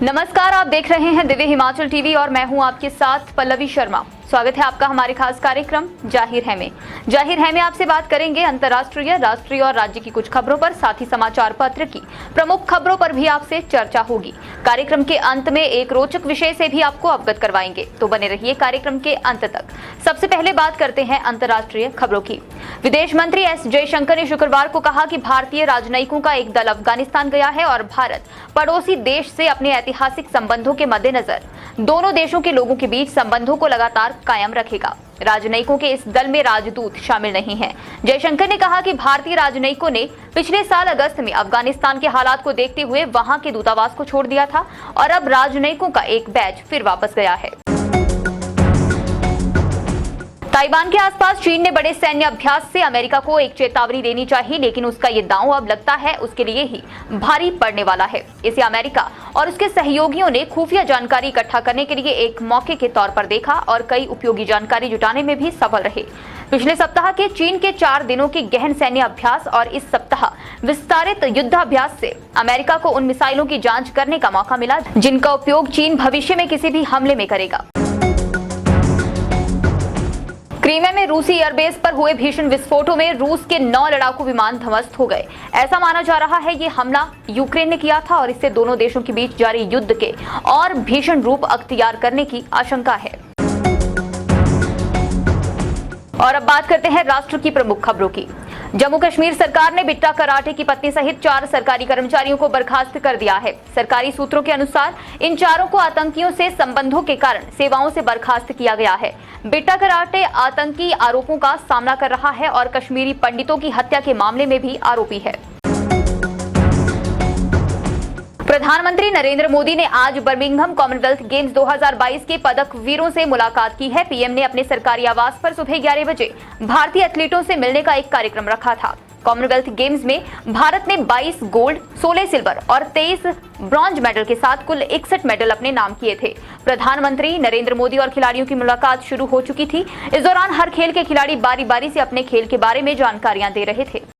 नमस्कार, आप देख रहे हैं दिव्य हिमाचल टीवी और मैं हूं आपके साथ पल्लवी शर्मा। स्वागत है आपका हमारे खास कार्यक्रम जाहिर है में। जाहिर है में आपसे बात करेंगे अंतर्राष्ट्रीय, राष्ट्रीय और राज्य की कुछ खबरों पर, साथ ही समाचार पत्र की प्रमुख खबरों पर भी आपसे चर्चा होगी। कार्यक्रम के अंत में एक रोचक विषय से भी आपको अवगत करवाएंगे, तो बने रहिए कार्यक्रम के अंत तक। सबसे पहले बात करते हैं अंतर्राष्ट्रीय खबरों की। विदेश मंत्री एस जयशंकर ने शुक्रवार को कहा कि भारतीय राजनयिकों का एक दल अफगानिस्तान गया है और भारत पड़ोसी देश से अपने ऐतिहासिक संबंधों के मद्देनजर दोनों देशों के लोगों के बीच संबंधों को लगातार कायम रखेगा। राजनयिकों के इस दल में राजदूत शामिल नहीं हैं। जयशंकर ने कहा कि भारतीय राजनयिकों ने पिछले साल अगस्त में अफगानिस्तान के हालात को देखते हुए वहां के दूतावास को छोड़ दिया था और अब राजनयिकों का एक बैच फिर वापस गया है। ताइवान के आसपास चीन ने बड़े सैन्य अभ्यास से अमेरिका को एक चेतावनी देनी चाहिए, लेकिन उसका ये दांव अब लगता है उसके लिए ही भारी पड़ने वाला है। इसे अमेरिका और उसके सहयोगियों ने खुफिया जानकारी इकट्ठा करने के लिए एक मौके के तौर पर देखा और कई उपयोगी जानकारी जुटाने में भी सफल रहे। पिछले सप्ताह के चीन के 4 दिनों के गहन सैन्य अभ्यास और इस सप्ताह विस्तारित युद्धाभ्यास से अमेरिका को उन मिसाइलों की जांच करने का मौका मिला जिनका उपयोग चीन भविष्य में किसी भी हमले में करेगा। क्रीमिया में रूसी एयरबेस पर हुए भीषण विस्फोटों में रूस के 9 लड़ाकू विमान ध्वस्त हो गए। ऐसा माना जा रहा है ये हमला यूक्रेन ने किया था और इससे दोनों देशों के बीच जारी युद्ध के और भीषण रूप अख्तियार करने की आशंका है। और अब बात करते हैं राष्ट्र की प्रमुख खबरों की। जम्मू कश्मीर सरकार ने बिट्टा कराटे की पत्नी सहित 4 सरकारी कर्मचारियों को बर्खास्त कर दिया है। सरकारी सूत्रों के अनुसार इन चारों को आतंकियों से संबंधों के कारण सेवाओं से बर्खास्त किया गया है। बिट्टा कराटे आतंकी आरोपों का सामना कर रहा है और कश्मीरी पंडितों की हत्या के मामले में भी आरोपी है। प्रधानमंत्री नरेंद्र मोदी ने आज बर्मिंघम कॉमनवेल्थ गेम्स 2022 के पदक वीरों से मुलाकात की है। पीएम ने अपने सरकारी आवास पर सुबह 11 बजे भारतीय एथलीटों से मिलने का एक कार्यक्रम रखा था। कॉमनवेल्थ गेम्स में भारत ने 22 गोल्ड, 16 सिल्वर और 23 ब्रॉन्ज मेडल के साथ कुल 61 मेडल अपने नाम किए थे। प्रधानमंत्री नरेंद्र मोदी और खिलाड़ियों की मुलाकात शुरू हो चुकी थी। इस दौरान हर खेल के खिलाड़ी बारी बारी से अपने खेल के बारे में जानकारियां दे रहे थे।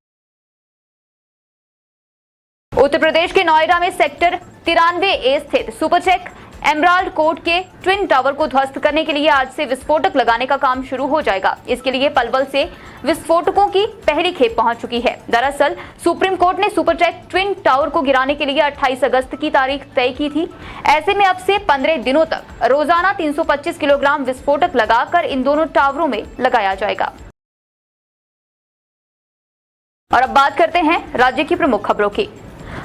उत्तर प्रदेश के नोएडा में सेक्टर 93A स्थित सुपरटेक एमराल्ड कोर्ट के ट्विन टावर को ध्वस्त करने के लिए आज से विस्फोटक लगाने का काम शुरू हो जाएगा। इसके लिए पलवल से विस्फोटकों की पहली खेप पहुंच चुकी है। दरअसल सुप्रीम कोर्ट ने सुपरटेक ट्विन टावर को गिराने के लिए 28 अगस्त की तारीख तय की थी। ऐसे में अब से 15 दिनों तक रोजाना 325 किलोग्राम विस्फोटक लगाकर इन दोनों टावरों में लगाया जाएगा। और अब बात करते हैं राज्य की प्रमुख खबरों की।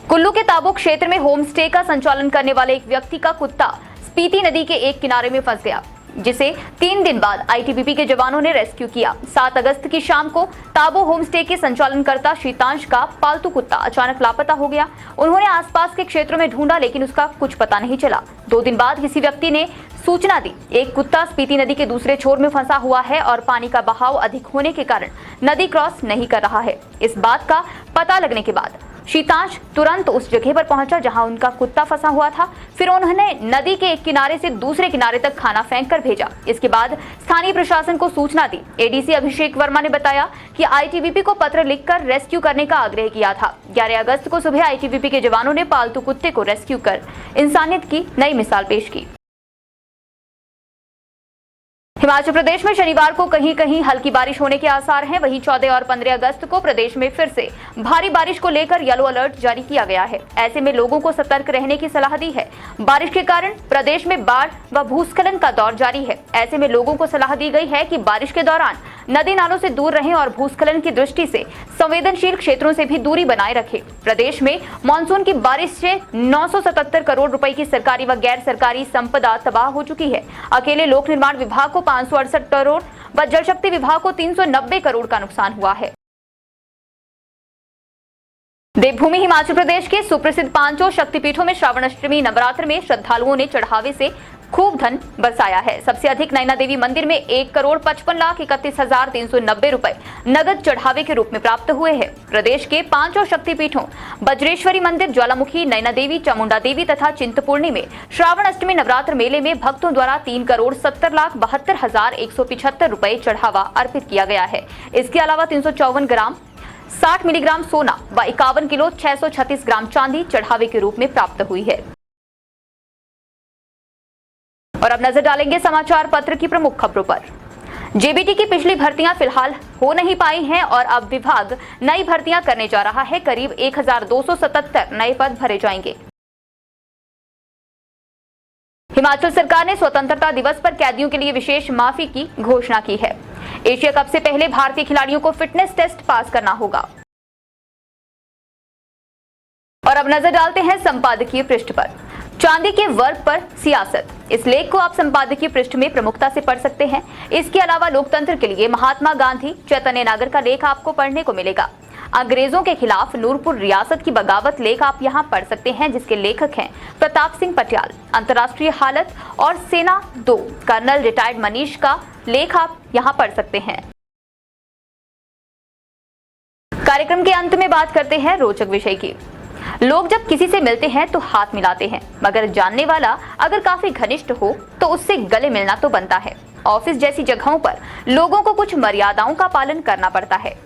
कुल्लू के ताबो क्षेत्र में होम स्टे का संचालन करने वाले एक व्यक्ति का कुत्ता स्पीति नदी के एक किनारे में फंस गया, जिसे 3 दिन बाद आईटीबीपी के जवानों ने रेस्क्यू किया। 7 अगस्त की शाम को ताबो होम स्टे के संचालनकर्ता शीतांश का पालतू कुत्ता अचानक लापता हो गया। उन्होंने आसपास के क्षेत्रों में ढूंढा, लेकिन उसका कुछ पता नहीं चला। 2 दिन बाद किसी व्यक्ति ने सूचना दी, एक कुत्ता स्पीति नदी के दूसरे छोर में फंसा हुआ है और पानी का बहाव अधिक होने के कारण नदी क्रॉस नहीं कर रहा है। इस बात का पता लगने के बाद शीतांश तुरंत उस जगह पर पहुंचा जहां उनका कुत्ता फंसा हुआ था। फिर उन्होंने नदी के एक किनारे से दूसरे किनारे तक खाना फेंक कर भेजा। इसके बाद स्थानीय प्रशासन को सूचना दी। एडीसी अभिषेक वर्मा ने बताया कि आईटीबीपी को पत्र लिखकर रेस्क्यू करने का आग्रह किया था। 11 अगस्त को सुबह आईटीबीपी के जवानों ने पालतू कुत्ते को रेस्क्यू कर इंसानियत की नई मिसाल पेश की। हिमाचल प्रदेश में शनिवार को कहीं कहीं हल्की बारिश होने के आसार हैं। वहीं 14 और 15 अगस्त को प्रदेश में फिर से भारी बारिश को लेकर येलो अलर्ट जारी किया गया है। ऐसे में लोगों को सतर्क रहने की सलाह दी है। बारिश के कारण प्रदेश में बाढ़ व भूस्खलन का दौर जारी है। ऐसे में लोगों को सलाह दी गई है कि बारिश के दौरान नदी नालों से दूर रहें और भूस्खलन की दृष्टि से संवेदनशील क्षेत्रों से भी दूरी बनाए रखें। प्रदेश में मानसून की बारिश से 977 करोड़ रुपए की सरकारी व गैर सरकारी संपदा तबाह हो चुकी है। अकेले लोक निर्माण विभाग को 568 करोड़ व जल शक्ति विभाग को 390 करोड़ का नुकसान हुआ है। देवभूमि हिमाचल प्रदेश के सुप्रसिद्ध 5 शक्तिपीठों में श्रावण अष्टमी नवरात्र में श्रद्धालुओं ने चढ़ावे से खूब धन बरसाया है। सबसे अधिक नैना देवी मंदिर में 1,55,31,390 रुपए नगद चढ़ावे के रूप में प्राप्त हुए हैं। प्रदेश के 5 शक्तिपीठों बज्रेश्वरी मंदिर, ज्वालामुखी, नैना देवी, चामुंडा देवी तथा चिंतपूर्णी में श्रावण अष्टमी नवरात्र मेले में भक्तों द्वारा 3,70,72,175 रुपए चढ़ावा अर्पित किया गया है। इसके अलावा 354 ग्राम 60 मिलीग्राम सोना व 51 किलो 636 ग्राम चांदी चढ़ावे के रूप में प्राप्त हुई है। और अब नजर डालेंगे समाचार पत्र की प्रमुख खबरों पर। जेबीटी की पिछली भर्तियां फिलहाल हो नहीं पाई हैं और अब विभाग नई भर्तियां करने जा रहा है। करीब 1277 नए पद भरे जाएंगे। हिमाचल सरकार ने स्वतंत्रता दिवस पर कैदियों के लिए विशेष माफी की घोषणा की है। एशिया कप से पहले भारतीय खिलाड़ियों को फिटनेस टेस्ट पास करना होगा। और अब नजर डालते हैं संपादकीय पृष्ठ पर। चांदी के वर्ग पर सियासत, इस लेख को आप संपादकीय पृष्ठ में प्रमुखता से पढ़ सकते हैं। इसके अलावा लोकतंत्र के लिए महात्मा गांधी चैतन्य नागर का लेख आपको पढ़ने को मिलेगा। अंग्रेजों के खिलाफ नूरपुर रियासत की बगावत लेख आप यहां पढ़ सकते हैं, जिसके लेखक हैं प्रताप सिंह पटियाल। अंतर्राष्ट्रीय हालत और सेना 2 कर्नल रिटायर्ड मनीष का लेख आप यहां पढ़ सकते हैं। कार्यक्रम के अंत में बात करते हैं रोचक विषय की। लोग जब किसी से मिलते हैं तो हाथ मिलाते हैं, मगर जानने वाला अगर काफी घनिष्ठ हो तो उससे गले मिलना तो बनता है। ऑफिस जैसी जगहों पर लोगों को कुछ मर्यादाओं का पालन करना पड़ता है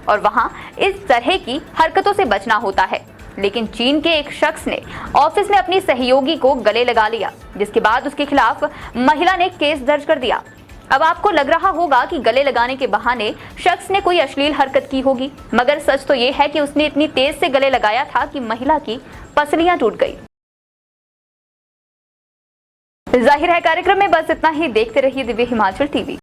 और वहां इस तरह की हरकतों से बचना होता है। लेकिन चीन के एक शख्स ने ऑफिस में अपनी सहयोगी को गले लगा लिया, जिसके बाद उसके खिलाफ महिला ने केस दर्ज कर दिया। अब आपको लग रहा होगा कि गले लगाने के बहाने शख्स ने कोई अश्लील हरकत की होगी, मगर सच तो यह है कि उसने इतनी तेज से गले लगाया था कि महिला की पसलियां टूट गई। जाहिर है कार्यक्रम में बस इतना ही। देखते रहिए दिव्य हिमाचल टीवी।